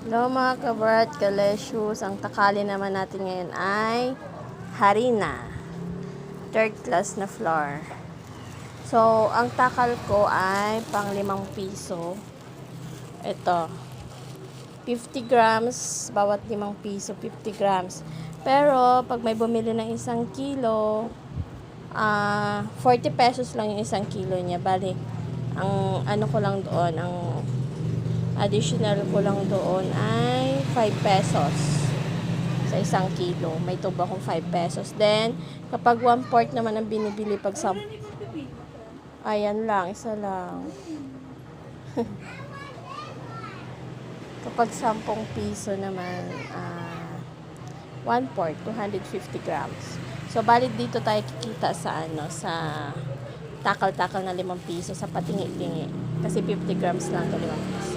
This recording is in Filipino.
Hello mga kabrat, kaleshus. Ang takali naman natin ngayon ay harina. Third class na flour. So, ang takal ko ay pang 5 piso. Ito. 50 grams, bawat 5 piso, 50 grams. Pero, pag may bumili ng 1 kilo, 40 pesos lang yung 1 kilo niya. Bali, ang ano ko lang doon, ang additional ko lang doon ay 5 pesos sa 1 kilo. May tubo akong 5 pesos. Then, kapag 1/4 naman ang binibili pag ayan lang, isa lang. Kapag 10 piso naman, 1/4, 250 grams. So, bali dito tayo kikita sa sa takal-takal na 5 piso sa patingi-tingi. Kasi 50 grams lang ito 5 piso.